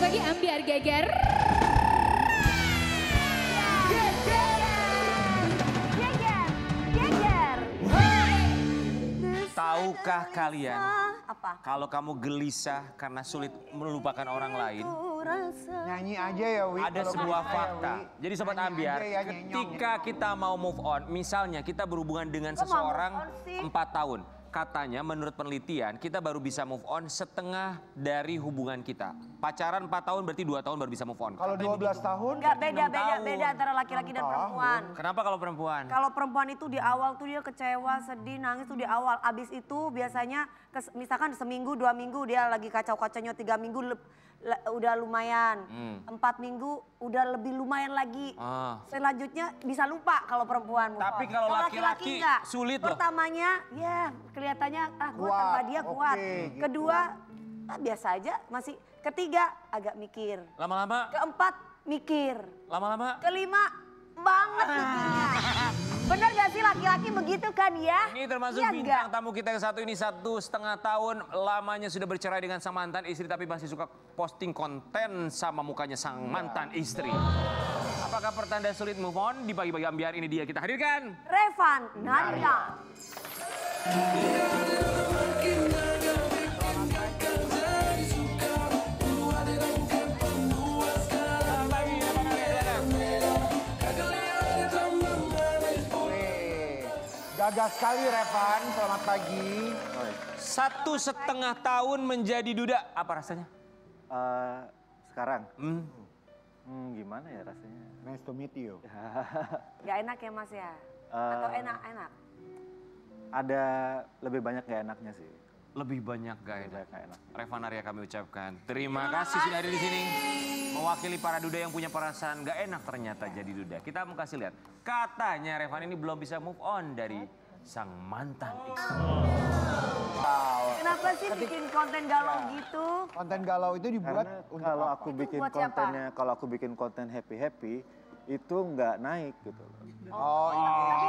bagi Ambiar Geger. Tahukah kalian, apa? kalau kamu gelisah karena sulit melupakan orang lain, Nyanyi aja ya, Wi. ada Kalau sebuah bisa ya, fakta. Wi. Jadi Sobat Nyanyi Ambiar, aja ya, nyenyong. ketika kita mau move on, misalnya kita berhubungan dengan Kok mau seseorang move on sih? 4 tahun. Katanya menurut penelitian, kita baru bisa move on setengah dari hubungan kita. Pacaran 4 tahun berarti 2 tahun baru bisa move on. Kalau 12 tahun, Enggak, enam tahun. beda antara laki-laki dan perempuan. Kenapa kalau perempuan? Kalau perempuan itu di awal tuh dia kecewa, sedih, nangis tuh di awal. Abis itu biasanya misalkan seminggu, 2 minggu dia lagi kacau-kacaunya, 3 minggu udah lumayan. 4 minggu udah lebih lumayan lagi. Selanjutnya bisa lupa kalau perempuan. Tapi kalau laki-laki enggak. sulit loh. Pertamanya ya kelihatannya kuat Kuat, tanpa dia kuat. oke, gitu. Kedua biasa aja masih. Ketiga agak mikir. Lama-lama, Keempat mikir. lama-lama. Kelima banget mikirnya. Bener gak sih laki-laki begitu kan ya? Ini termasuk Iya bintang nggak? tamu kita yang satu ini 1,5 tahun lamanya sudah bercerai dengan sang mantan istri tapi masih suka posting konten sama mukanya sang mantan istri. Apakah pertanda sulit move on? Di pagi-pagi Ambiar ini dia kita hadirkan. Revan Narya. gagah sekali Revan, selamat pagi. 1,5 tahun menjadi duda. Apa rasanya? Sekarang? Gimana ya rasanya? Nice to meet you. Gak enak ya mas ya? Atau enak-enak? Ada lebih banyak gak enaknya sih. Lebih banyak gak enak. Gak enak. Revan Arya kami ucapkan. Terima kasih sudah hadir di sini. Mewakili para duda yang punya perasaan gak enak ternyata jadi duda. Kita mau kasih lihat. Katanya Revan ini belum bisa move on dari sang mantan istri. Kenapa sih bikin konten galau gitu? Konten galau itu dibuat Karena untuk kalau apa? aku Itu bikin buat siapa? kontennya, kalau aku bikin konten happy-happy, itu nggak naik gitu loh. Oh ini.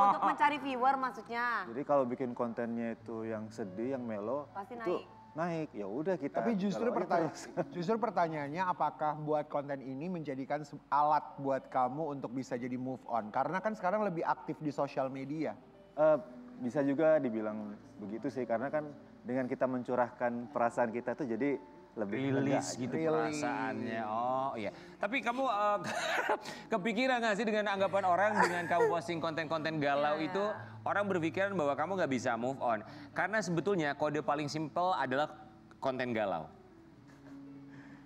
Untuk mencari viewer maksudnya? Jadi kalau bikin kontennya itu yang sedih, yang melo, Pasti itu naik. Ya udah kita. Tapi justru galau aja terus. justru pertanyaannya apakah buat konten ini menjadikan alat buat kamu untuk bisa jadi move on? Karena kan sekarang lebih aktif di sosial media. Bisa juga dibilang begitu sih, karena kan dengan kita mencurahkan perasaan kita tuh jadi lebih lega Rilis gitu Rilis. perasaannya. Oh iya. Tapi kamu kepikiran gak sih dengan anggapan orang dengan kamu posting konten-konten galau itu, orang berpikiran bahwa kamu gak bisa move on. Karena sebetulnya kode paling simple adalah konten galau.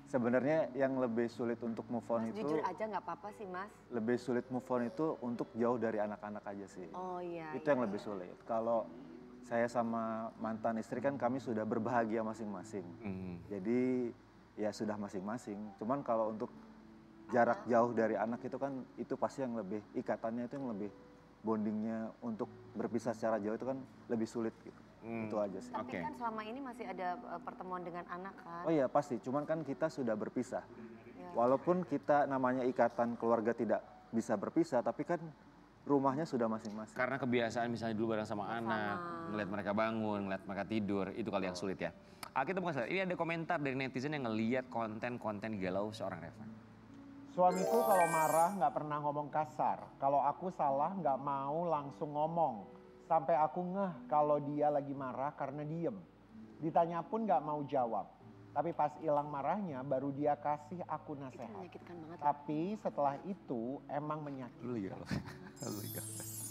Sebenarnya yang lebih sulit untuk move on Mas itu, jujur aja nggak apa-apa sih mas. lebih sulit move on itu untuk jauh dari anak-anak aja sih. Oh iya. Itu yang lebih sulit. Kalau saya sama mantan istri kan kami sudah berbahagia masing-masing. Jadi ya sudah masing-masing. Cuman kalau untuk jarak jauh dari anak itu kan itu pasti yang lebih, ikatannya itu yang lebih, bondingnya untuk berpisah secara jauh itu kan lebih sulit gitu. Itu aja sih. Tapi kan selama ini masih ada pertemuan dengan anak kan? Oh iya pasti, cuman kan kita sudah berpisah. Ya. Walaupun kita namanya ikatan keluarga tidak bisa berpisah, tapi kan rumahnya sudah masing-masing. Karena kebiasaan misalnya dulu bareng sama anak, ngeliat mereka bangun, ngeliat mereka tidur, itu kali yang sulit ya. Kita bukan salah, ini ada komentar dari netizen yang ngeliat konten-konten galau seorang Revan. Suamiku kalau marah nggak pernah ngomong kasar. Kalau aku salah nggak mau langsung ngomong. Sampai aku ngeh kalau dia lagi marah karena diem. Ditanya pun nggak mau jawab. Tapi pas hilang marahnya baru dia kasih aku Itu nasihat. menyakitkan banget. Tapi setelah itu emang menyakitkan.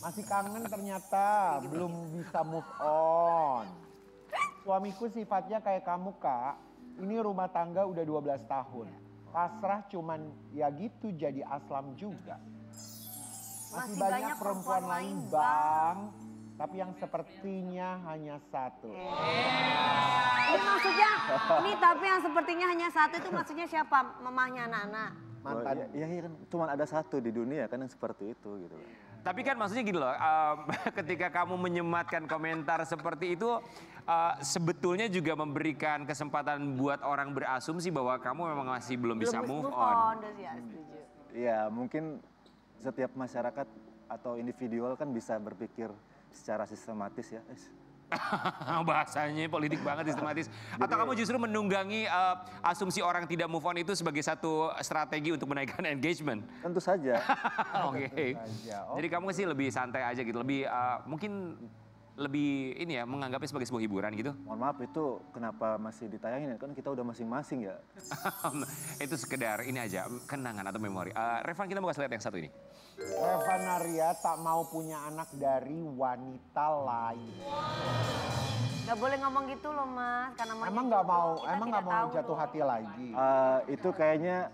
Masih kangen ternyata, belum bisa move on. Suamiku sifatnya kayak kamu kak, ini rumah tangga udah 12 tahun. Pasrah cuman ya gitu jadi aslam juga. Masih banyak perempuan lain bang, tapi yang sepertinya hanya satu. Ini maksudnya, ini tapi yang sepertinya hanya satu itu maksudnya siapa? Mamahnya anak-anak? Mantan. Iya kan, cuma ada satu di dunia kan yang seperti itu gitu. Tapi kan maksudnya gini loh, ketika kamu menyematkan komentar seperti itu, sebetulnya juga memberikan kesempatan buat orang berasumsi bahwa kamu memang masih belum bisa move on. Ya, setuju. Iya mungkin setiap masyarakat atau individual kan bisa berpikir secara sistematis ya. Bahasanya politik banget, sistematis. Atau kamu justru menunggangi asumsi orang tidak move on itu sebagai satu strategi untuk menaikkan engagement? Tentu saja. Oke. saja. Jadi kamu sih lebih santai aja gitu, lebih mungkin lebih ini ya menganggapnya sebagai sebuah hiburan gitu. Mohon maaf itu kenapa masih ditayangin ya? Kan kita udah masing-masing ya. Itu sekedar ini aja kenangan atau memori. Revan, kita mau kasih lihat yang satu ini. Reva Naria tak mau punya anak dari wanita lain. Gak boleh ngomong gitu loh Mas, karena Emang nggak mau, emang nggak mau jatuh hati lagi. Itu kayaknya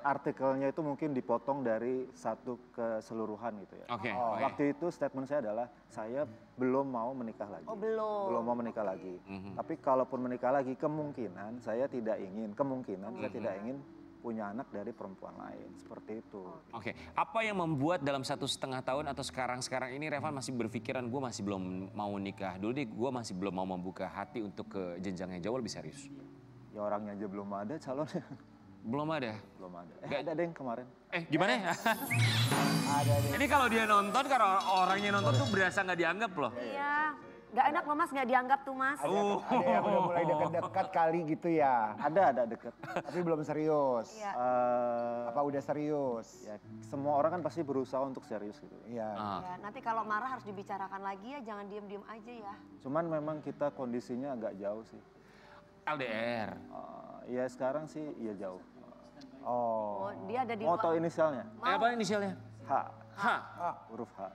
artikelnya itu mungkin dipotong dari satu keseluruhan gitu ya. Oke. Waktu itu statement saya adalah saya belum mau menikah lagi. Oh belum. Belum mau menikah lagi. Tapi kalaupun menikah lagi kemungkinan saya tidak ingin punya anak dari perempuan lain seperti itu. Oke, apa yang membuat dalam 1,5 tahun atau sekarang ini Revan masih berpikiran gue masih belum mau nikah dulu deh, gue masih belum mau membuka hati untuk ke jenjang yang jauh lebih serius? Ya orangnya aja belum ada calonnya. Belum ada? Belum ada. Nggak- Ada yang kemarin. Gimana ya? Ada deh. Ini kalau dia nonton, kalau orangnya nonton tuh berasa nggak dianggap loh. Iya, gak enak loh Mas, gak dianggap tuh Mas. Ada yang udah mulai dekat-dekat kali gitu ya. Ada deket. Tapi belum serius. Iya. Apa udah serius? Ya semua orang kan pasti berusaha untuk serius gitu. Iya. Ya, nanti kalau marah harus dibicarakan lagi ya, jangan diem-diem aja ya. Cuman memang kita kondisinya agak jauh sih. LDR. Ya sekarang sih ya jauh. Oh. Oh, dia ada di Mau tahu inisialnya? Apa inisialnya? H. H. Huruf H.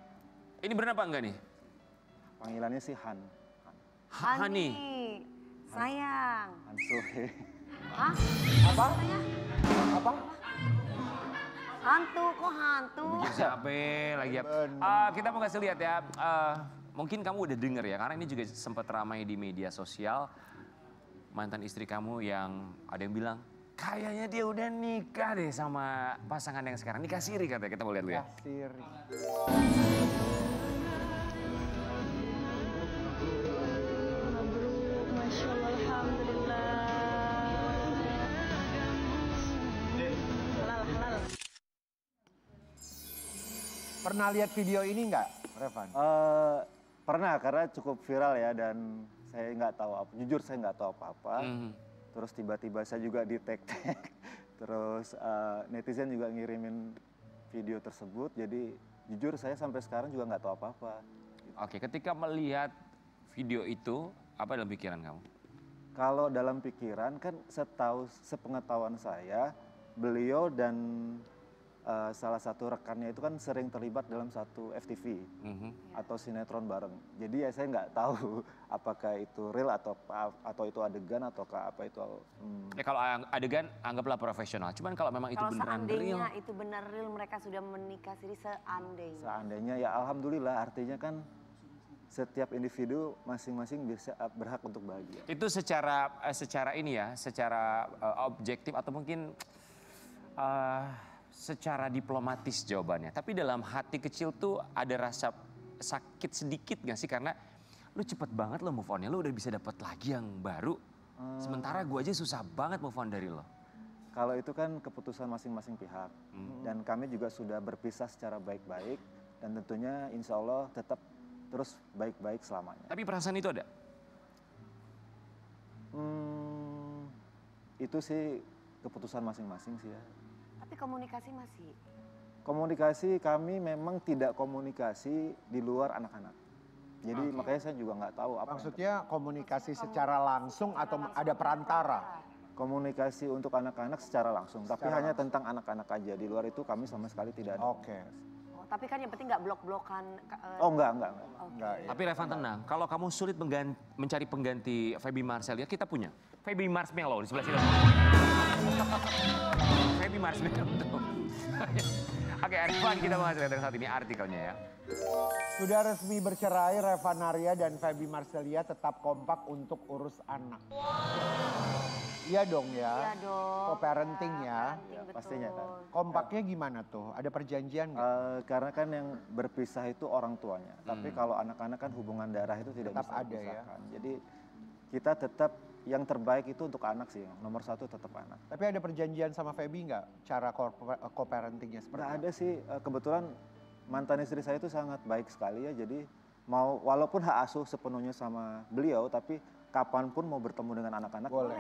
Ini benar apa enggak nih? Panggilannya sih Han. Hani. Sayang. Han Sohe. Hah? Apa? Katanya Apa? hantu, kok hantu? Siapa lagi ya? Kita mau kasih lihat ya. Mungkin kamu udah denger ya, karena ini juga sempat ramai di media sosial. Mantan istri kamu yang ada yang bilang, kayaknya dia udah nikah deh sama pasangan yang sekarang. Nikah siri katanya, kita mau lihat dulu ya. Siri. Mabruk, Masya Allah, Alhamdulillah. Halal, halal. Pernah lihat video ini nggak, Revan? Pernah karena cukup viral ya dan saya nggak tahu apa. Jujur saya nggak tahu apa-apa. Terus tiba-tiba saya juga di tag-tag. Terus netizen juga ngirimin video tersebut. Jadi jujur saya sampai sekarang juga nggak tahu apa-apa. Oke, ketika melihat video itu, apa dalam pikiran kamu? Kalau dalam pikiran kan sepengetahuan saya, beliau dan salah satu rekannya itu kan sering terlibat dalam satu FTV atau sinetron bareng. Jadi ya saya nggak tahu apakah itu real atau itu adegan ataukah apa itu. Ya kalau adegan anggaplah profesional. Cuman kalau memang itu Kalau beneran real. seandainya itu benar real, mereka sudah menikah siri seandainya. Seandainya ya alhamdulillah, artinya kan setiap individu masing-masing bisa berhak untuk bahagia. Itu secara ini ya, secara objektif atau mungkin secara diplomatis jawabannya. Tapi dalam hati kecil tuh ada rasa sakit sedikit gak sih? Karena lu cepet banget lo move on-nya, lu udah bisa dapat lagi yang baru. Sementara gue aja susah banget move on dari lo. Kalau itu kan keputusan masing-masing pihak. Dan kami juga sudah berpisah secara baik-baik. Dan tentunya insya Allah tetap terus baik-baik selamanya. Tapi perasaan itu ada? Itu sih keputusan masing-masing sih ya. Tapi komunikasi masih. Komunikasi kami memang tidak komunikasi di luar anak-anak. Jadi makanya saya juga nggak tahu apa. Maksudnya komunikasi secara langsung atau ada perantara? Komunikasi untuk anak-anak secara langsung, tapi hanya tentang anak-anak aja. Di luar itu kami sama sekali tidak ada. Oke. Oh, tapi kan yang penting nggak blok-blokan. Oh enggak. Enggak ya. Tapi Revan tenang, kalau kamu sulit mencari pengganti Feby Marcelia, kita punya. Feby Marshmallow di sebelah sini. Feby Marshmallow tuh. Oke, Revan, kita mau lihat yang saat ini artikelnya ya. Sudah resmi bercerai, Reva Naria dan Feby Marcelia tetap kompak untuk urus anak. Iya dong ya. Iya dong. Co-parenting ya. Betul. Pastinya kan. Kompaknya gimana tuh? Ada perjanjian nggak? Karena kan yang berpisah itu orang tuanya. Tapi kalau anak-anak kan hubungan darah itu tidak Tetap bisa ada ya. dipisahkan. Jadi kita tetap yang terbaik itu untuk anak sih. Nomor satu tetap anak. Tapi ada perjanjian sama Feby nggak? Cara co-parentingnya seperti Nggak apa? ada sih. Kebetulan mantan istri saya itu sangat baik sekali ya. Jadi mau walaupun hak asuh sepenuhnya sama beliau, tapi kapanpun mau bertemu dengan anak-anak Boleh.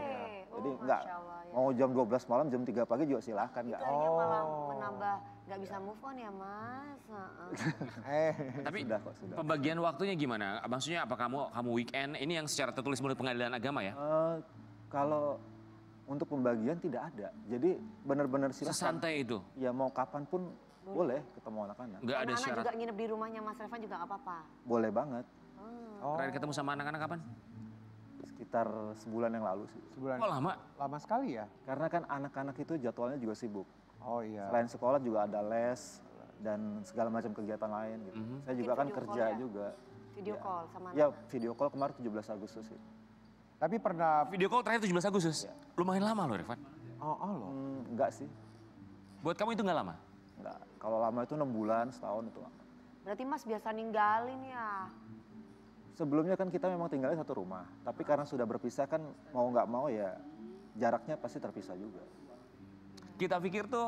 Jadi Oh, nggak Masya Allah, ya. mau jam 12 malam, jam 3 pagi juga silahkan. Itu Nggak. akhirnya malah menambah nggak bisa move on ya Mas. Heeh. Tapi Sudah kok, sudah. pembagian waktunya gimana? Maksudnya apa kamu weekend ini yang secara tertulis menurut pengadilan agama ya? Kalau untuk pembagian tidak ada. Jadi benar-benar silahkan. Sesantai itu. Ya mau kapanpun boleh ketemu anak-anak. Nggak ada Anak-anak syarat. juga nginep di rumahnya Mas Revan juga nggak apa-apa. Boleh banget. Terakhir ketemu sama anak-anak kapan? Sekitar sebulan yang lalu sih. Sebulan. Oh lama. Lama sekali ya? Karena kan anak-anak itu jadwalnya juga sibuk. Oh iya. Selain sekolah juga ada les dan segala macam kegiatan lain gitu. Saya juga kan video kerja call ya? juga. Video Ya. call sama Ya anak. video call kemarin 17 Agustus sih. Tapi pernah, Video call terakhir 17 Agustus. Lumayan lama loh Revan. oh loh. Enggak sih, Buat kamu itu nggak lama? enggak. Kalau lama itu 6 bulan, setahun itu lama. Berarti Mas biasa ninggalin ya. Sebelumnya kan kita memang tinggalnya satu rumah. Tapi karena sudah berpisah kan mau nggak mau ya jaraknya pasti terpisah juga. Kita pikir tuh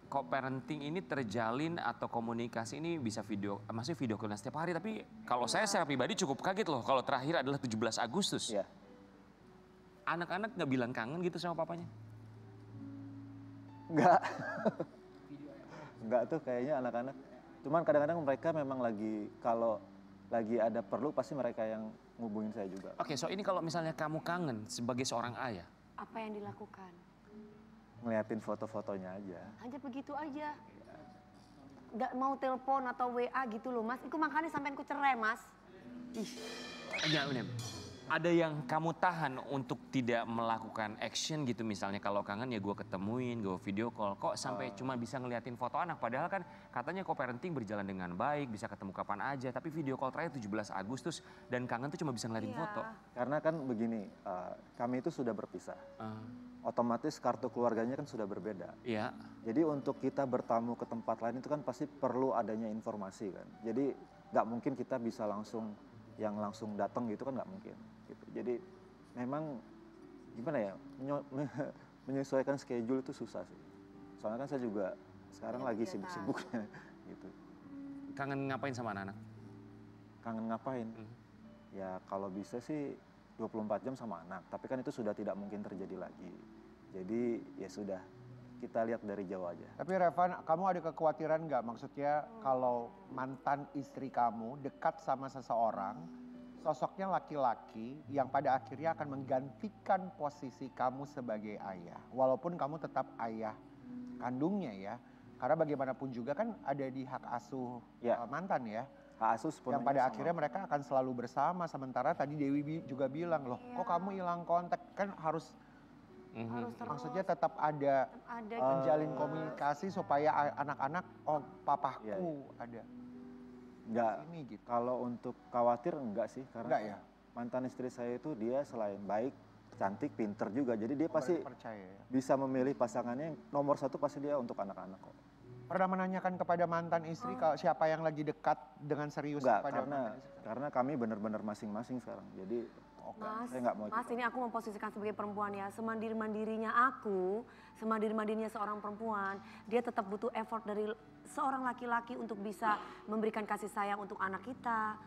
kok parenting ini terjalin atau komunikasi ini bisa maksudnya video call setiap hari. Tapi kalau saya secara pribadi cukup kaget loh kalau terakhir adalah 17 Agustus. Iya. Anak-anak nggak bilang kangen gitu sama papanya? Enggak. Enggak tuh kayaknya anak-anak. Cuman kadang-kadang mereka memang kalau lagi ada perlu pasti mereka yang ngubungin saya juga. Oke, so ini kalau misalnya kamu kangen sebagai seorang ayah. Apa yang dilakukan? Ngeliatin foto-fotonya aja. Hanya begitu aja. Nggak mau telepon atau WA gitu loh Mas. Itu makanya sampai aku cerai Mas. Ih, Enggak, bener. Ada yang kamu tahan untuk tidak melakukan action gitu misalnya kalau kangen ya gue ketemuin, gue video call. Kok sampai cuma bisa ngeliatin foto anak padahal kan katanya co-parenting berjalan dengan baik, bisa ketemu kapan aja. Tapi video call terakhir 17 Agustus dan kangen tuh cuma bisa ngeliatin Iya. foto. Karena kan begini, kami itu sudah berpisah. Otomatis kartu keluarganya kan sudah berbeda. Iya. Jadi untuk kita bertamu ke tempat lain itu kan pasti perlu adanya informasi kan. Jadi nggak mungkin kita bisa langsung datang gitu kan nggak mungkin. Gitu. Jadi memang gimana ya menyesuaikan schedule itu susah sih. Soalnya kan saya juga sekarang lagi sibuk-sibuknya gitu. Kangen ngapain sama anak-anak? Kangen ngapain? Ya kalau bisa sih 24 jam sama anak. Tapi kan itu sudah tidak mungkin terjadi lagi. Jadi ya sudah kita lihat dari jauh aja. Tapi Revan, kamu ada kekhawatiran nggak? Maksudnya kalau mantan istri kamu dekat sama seseorang, sosoknya laki-laki yang pada akhirnya akan menggantikan posisi kamu sebagai ayah. Walaupun kamu tetap ayah kandungnya ya. Karena bagaimanapun juga kan ada di hak asuh Ya. mantan ya. Hak asuh sepenuhnya Yang pada sama. akhirnya mereka akan selalu bersama. Sementara tadi Dewi juga bilang, loh kok kamu hilang kontak? Kan harus harus terus maksudnya tetap ada ada menjalin komunikasi supaya anak-anak, oh papahku Iya, ada Enggak, ini gitu. kalau untuk khawatir enggak sih. Karena Enggak ya? mantan istri saya itu dia selain baik, cantik, pinter juga. Jadi dia pasti Percaya ya. bisa memilih pasangannya yang nomor satu pasti dia untuk anak-anak kok. Pernah menanyakan kepada mantan istri kalau siapa yang lagi dekat dengan serius Enggak, kepada mantan istri? karena kami benar-benar masing-masing sekarang. Jadi Mas, saya nggak mau Mas ikut. ini aku memposisikan sebagai perempuan ya, semandiri-mandirinya aku, semandiri-mandirinya seorang perempuan, dia tetap butuh effort dari seorang laki-laki untuk bisa memberikan kasih sayang untuk anak kita.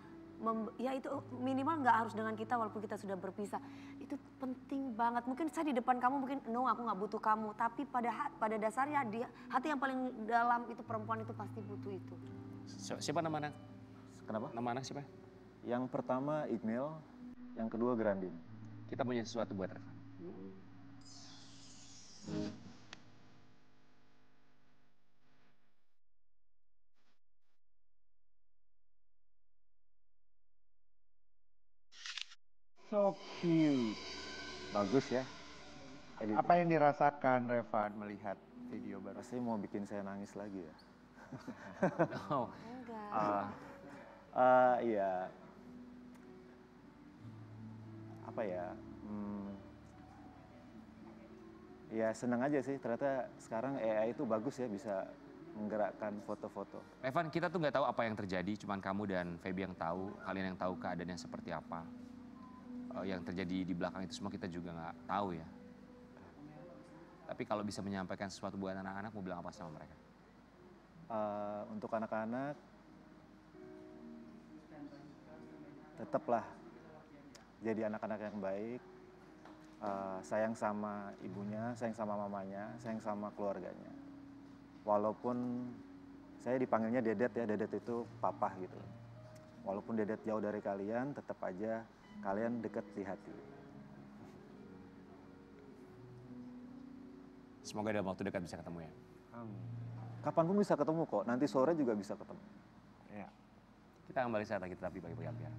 Ya itu minimal nggak harus dengan kita walaupun kita sudah berpisah. Itu penting banget. Mungkin saya di depan kamu mungkin no aku nggak butuh kamu, tapi pada dasarnya dia hati yang paling dalam itu perempuan itu pasti butuh itu. Siapa nama anak? Kenapa? Nama anak siapa? Yang pertama Ignil, yang kedua Grandin. Kita punya sesuatu buat Revan. So cute. Bagus ya. Edit. Apa yang dirasakan Revan melihat video baru? Pasti mau bikin saya nangis lagi ya. Oh, Enggak. Iya. Apa ya? Ya senang aja sih. Ternyata sekarang AI itu bagus ya bisa menggerakkan foto-foto. Revan, kita tuh nggak tahu apa yang terjadi, cuman kamu dan Feby yang tahu, kalian yang tahu keadaannya seperti apa. Yang terjadi di belakang itu semua kita juga nggak tahu ya. Tapi kalau bisa menyampaikan sesuatu buat anak-anak, mau bilang apa sama mereka? Untuk anak-anak, tetaplah jadi anak-anak yang baik, sayang sama ibunya, sayang sama mamanya, sayang sama keluarganya. Walaupun saya dipanggilnya Dedet ya, Dedet itu papa gitu. Walaupun Dedet jauh dari kalian, tetap aja kalian dekat di hati. Semoga dalam waktu dekat bisa ketemu ya. Kapanpun bisa ketemu kok, nanti sore juga bisa ketemu. Ya. Kita kembali saat lagi tetap di Pagi-Pagi Ampiar.